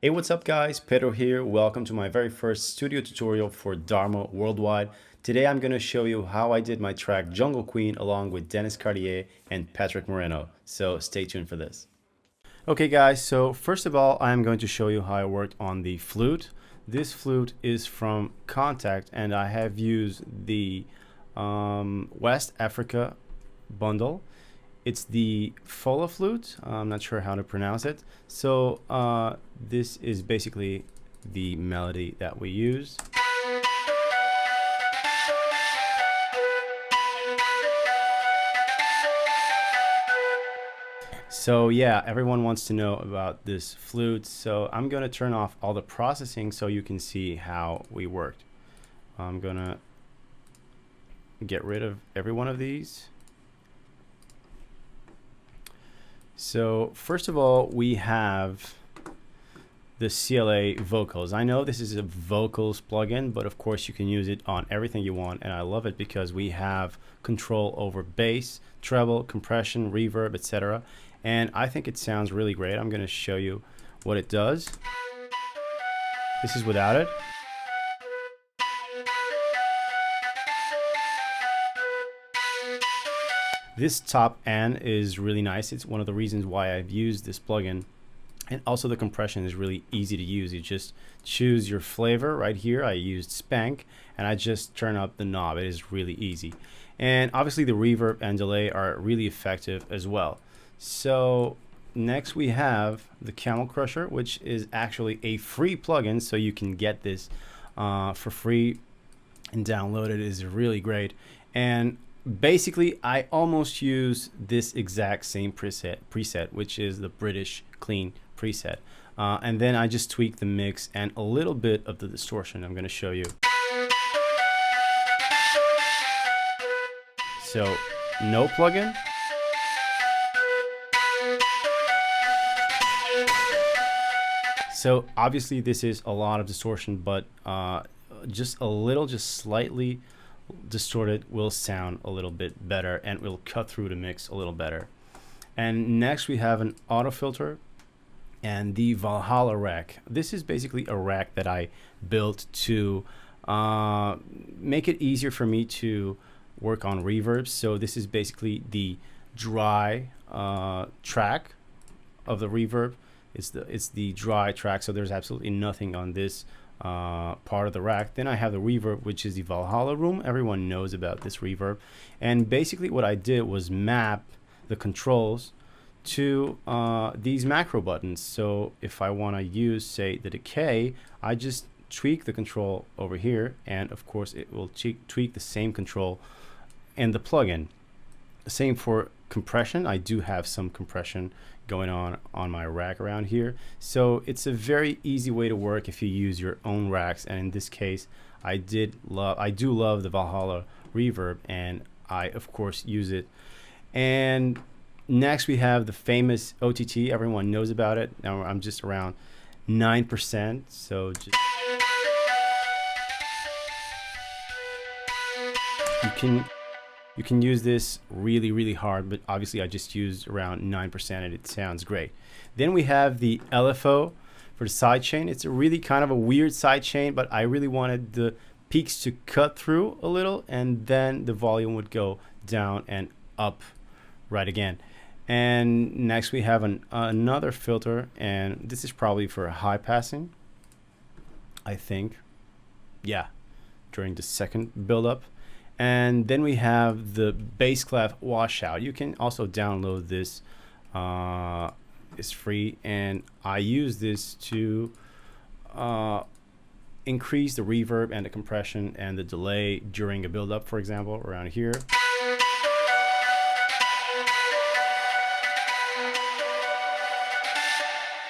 Hey, what's up guys? Pedro here. Welcome to my very first studio tutorial for Dharma Worldwide. Today I'm going to show you how I did my track Jungle Queen along with Dennis Cartier and Patrick Moreno. So stay tuned for this. Okay guys, so first of all, I'm going to show you how I worked on the flute. This flute is from Contact and I have used the West Africa bundle. It's the Fola flute. I'm not sure how to pronounce it. So this is basically the melody that we use. So yeah, everyone wants to know about this flute. So I'm going to turn off all the processing so you can see how we worked. I'm going to get rid of every one of these. So first of all, we have the Cla Vocals. I know this is a vocals plugin, but of course you can use it on everything you want, and I love it because we have control over bass, treble, compression, reverb, etc. And I think it sounds really great. I'm going to show you what it does. This is without it. This top end is really nice. It's one of the reasons why I've used this plugin. And also the compression is really easy to use. You just choose your flavor right here. I used Spank and I just turn up the knob. It is really easy. And obviously the reverb and delay are really effective as well. So next we have the Camel Crusher, which is actually a free plugin. So you can get this for free and download it. It is really great. And basically, I almost use this exact same preset, which is the British Clean preset. And then I just tweak the mix and a little bit of the distortion. I'm going to show you. So, no plugin. So, obviously, this is a lot of distortion, but just a little, just slightly distorted will sound a little bit better and will cut through the mix a little better. And next we have an auto filter and the Valhalla rack. This is basically a rack that I built to make it easier for me to work on reverbs. So this is basically the dry track of the reverb. It's the dry track, so there's absolutely nothing on this part of the rack. Then I have the reverb, which is the Valhalla room. Everyone knows about this reverb. And basically what I did was map the controls to these macro buttons. So if I want to use, say, the decay, I just tweak the control over here, and of course it will tweak the same control in the plugin. Same for compression. I do have some compression going on my rack around here. So it's a very easy way to work if you use your own racks. And in this case, I do love the Valhalla reverb, and I of course use it. And next we have the famous OTT. Everyone knows about it. Now I'm just around 9%. So just you can use this really hard, but obviously I just used around 9% and it sounds great. Then we have the LFO for the sidechain. It's a really kind of a weird sidechain, but I really wanted the peaks to cut through a little, and then the volume would go down and up right again. And next we have another filter, and this is probably for high passing, I think. Yeah, during the second build-up. And then we have the bass clef Washout. You can also download this. It's free, and I use this to increase the reverb and the compression and the delay during a build-up, for example, around here.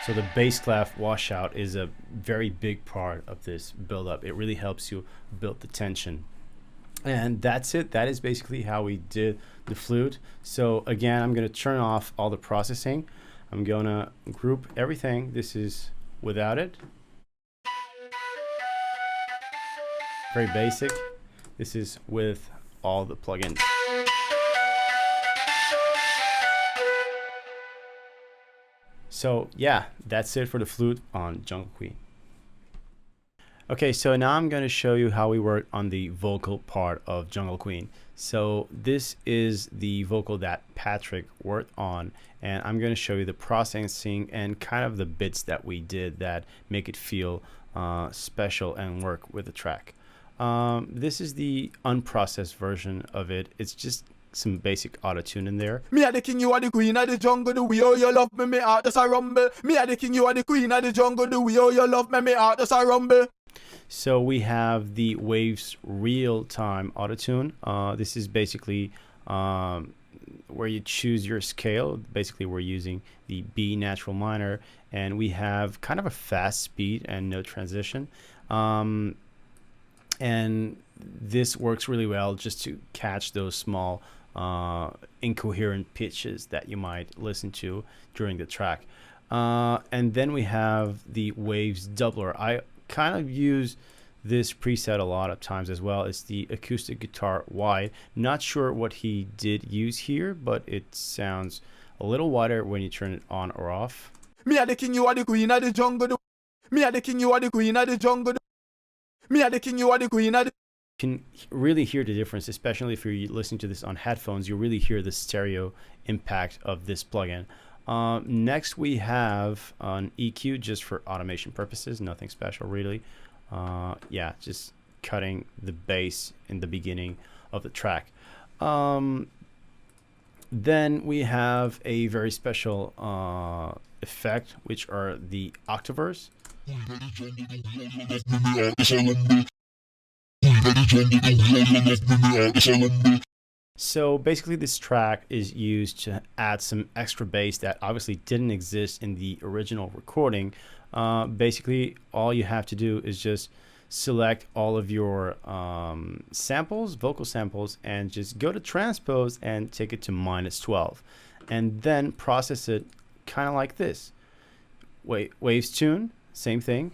So the bass clef Washout is a very big part of this build-up. It really helps you build the tension. And that's it. That is basically how we did the flute. So again, I'm going to turn off all the processing. I'm going to group everything. This is without it. Very basic. This is with all the plugins. So yeah, that's it for the flute on Jungle Queen. Okay, so now I'm going to show you how we work on the vocal part of Jungle Queen. So this is the vocal that Patrick worked on, and I'm going to show you the processing and kind of the bits that we did that make it feel special and work with the track. This is the unprocessed version of it. It's just some basic auto-tune in there. Me are the king, you are the queen of the jungle. The way you love me, me heart just a rumble. Me are the king, you are the queen of the jungle. The way you love me, me heart just a rumble. So we have the Waves real-time auto-tune. This is basically where you choose your scale. Basically, we're using the B natural minor, and we have kind of a fast speed and no transition. And this works really well just to catch those small incoherent pitches that you might listen to during the track. And then we have the Waves doubler. I kind of use this preset a lot of times as well. It's the acoustic guitar wide. Not sure what he did use here, but it sounds a little wider when you turn it on or off. Me are the king, you are the queen of the jungle. Me are the king, you are the queen of the jungle. Me are the king, you are the queen of the... You can really hear the difference, especially if you're listening to this on headphones. You really hear the stereo impact of this plugin. Next we have an EQ just for automation purposes, nothing special really. Yeah, just cutting the bass in the beginning of the track. Then we have a very special effect, which are the octavers. So basically this track is used to add some extra bass that obviously didn't exist in the original recording. Basically all you have to do is just select all of your samples, vocal samples, and just go to transpose and take it to -12, and then process it kind of like this. Waves tune, same thing,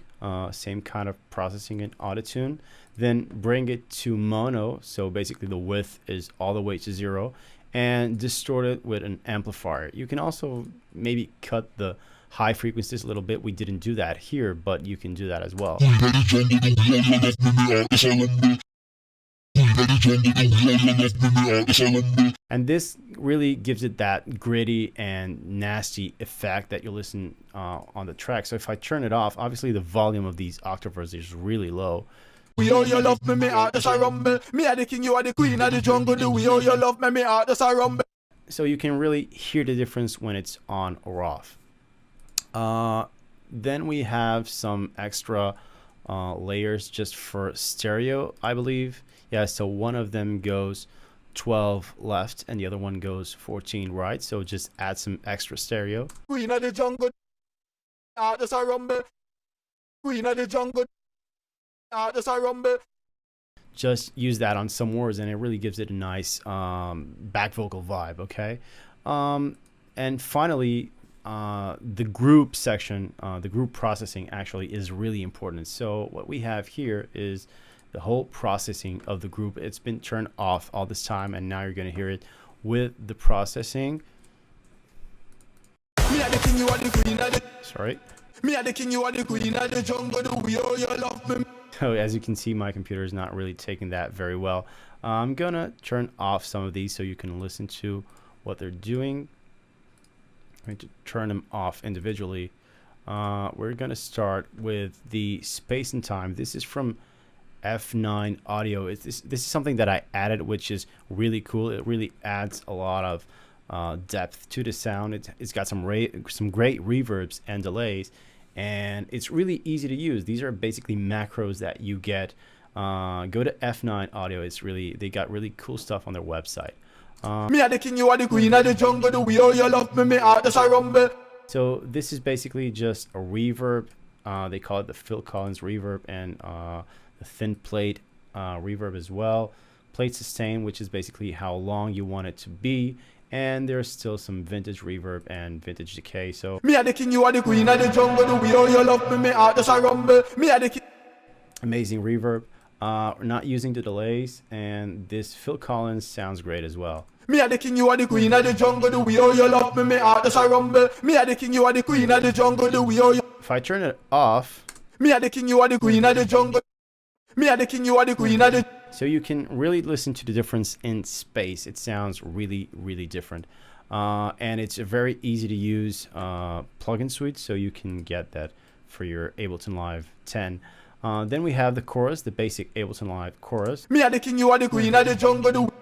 same kind of processing and auto tune. Then bring it to mono, so basically the width is all the way to 0, and distort it with an amplifier. You can also maybe cut the high frequencies a little bit. We didn't do that here, but you can do that as well. And this really gives it that gritty and nasty effect that you listen on the track. So if I turn it off, obviously the volume of these octavers is really low. We all you love me, me heart just a rumble. Me are the king, you are the queen of the jungle. The way you love me, me heart just a rumble. So you can really hear the difference when it's on or off. Then we have some extra layers just for stereo, I believe. Yeah, so one of them goes 12 left and the other one goes 14 right. So just add some extra stereo. Queen of the jungle, heart just a rumble. Queen of the jungle. Just a rumble. Just use that on some words and it really gives it a nice back vocal vibe, okay? And finally, the group section, the group processing actually is really important. So what we have here is the whole processing of the group. It's been turned off all this time, and now you're going to hear it with the processing. Me are the king, you are the queen of the... Sorry. Me are the king, you are the queen of the jungle. The way you love me. So as you can see, my computer is not really taking that very well. I'm gonna turn off some of these so you can listen to what they're doing. I'm going to turn them off individually. We're gonna start with the space and time. This is from F9 Audio. This is something that I added, which is really cool. It really adds a lot of depth to the sound. It's got some great reverbs and delays. And it's really easy to use. These are basically macros that you get. Go to F9 Audio. They got really cool stuff on their website. Me are the king, you are the queen of the jungle. The way you love me, me heart just a rumble. So this is basically just a reverb. They call it the Phil Collins reverb, and the thin plate reverb as well. Plate sustain, which is basically how long you want it to be. And there's still some vintage reverb and vintage decay. So me are the king, you are the queen of the jungle. The way you love me, me heart just a rumble. Me are the king. Amazing reverb. not using the delays, and this Phil Collins sounds great as well. Me a the king, you are the queen of the jungle. The way how you love me, me heart just a rumble. Me a the king, you are the queen of the jungle. The way how you. If I turn it off, Me a the king, you are the queen of the jungle. Me a the king, you are the queen of the. so you can really listen to the difference in space. It sounds really, really different. And it's a very easy to use plugin suite, so you can get that for your Ableton Live 10. Then we have the chorus, the basic Ableton Live chorus. Me a the king, you are the queen of the jungle.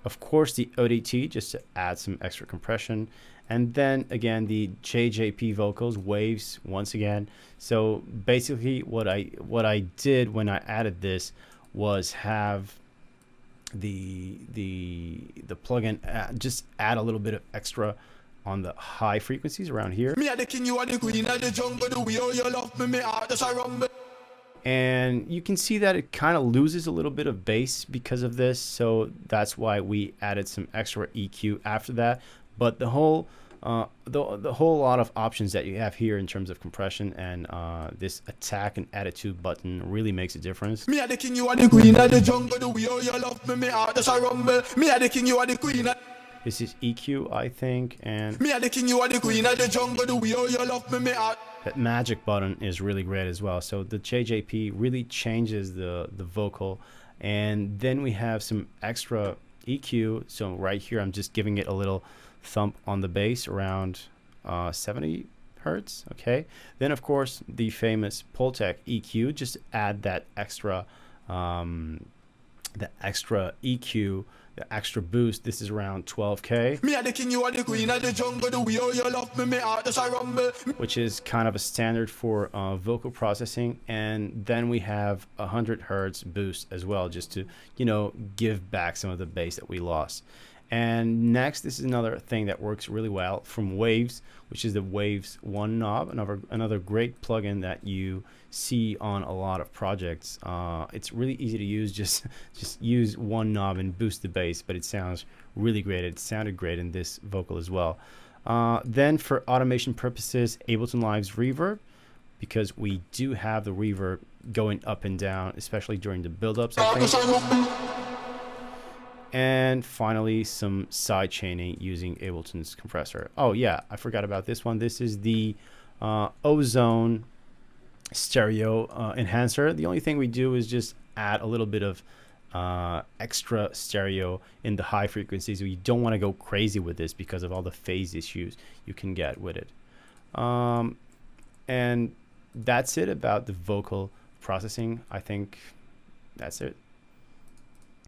Of course, the ODT, just to add some extra compression. And then again, the JJP vocals, waves once again. So basically what I did when I added this was have the plugin just add a little bit of extra on the high frequencies around here. Me a the king, you are the queen of the jungle. The way how you love me, me heart just a rumble. And you can see that it kind of loses a little bit of bass because of this, so that's why we added some extra EQ after that. But the whole lot of options that you have here in terms of compression and this attack and attitude button really makes a difference. Me a the king, you are the queen of the jungle. The way how you love me, me heart just a rumble. Me a the king, you are the queen of. This is EQ, I think, and Me a the king, you are the queen of the jungle. The way how you love me, me heart. that magic button is really great as well. So the JJP really changes the vocal. And then we have some extra EQ. So right here, I'm just giving it a little thump on the bass around 70 hertz. Okay. Then of course the famous Pultec EQ, just to add that extra EQ, the extra boost. This is around 12K. Me a the king, you are the queen of the jungle. The way how you love me, me heart just a rumble. Which is kind of a standard for vocal processing. And then we have 100 hertz boost as well, just to, you know, give back some of the bass that we lost. And next, this is another thing that works really well from Waves, which is the Waves 1 knob, another great plugin that you see on a lot of projects. It's really easy to use. Just use one knob and boost the bass, but it sounds really great. It sounded great in this vocal as well. Then for automation purposes, Ableton Live's reverb, because we do have the reverb going up and down, especially during the build-ups, I think. And finally, some side chaining using Ableton's compressor. Oh yeah, I forgot about this one. This is the Ozone stereo enhancer. The only thing we do is just add a little bit of extra stereo in the high frequencies. We don't want to go crazy with this because of all the phase issues you can get with it. And that's it about the vocal processing. I think that's it.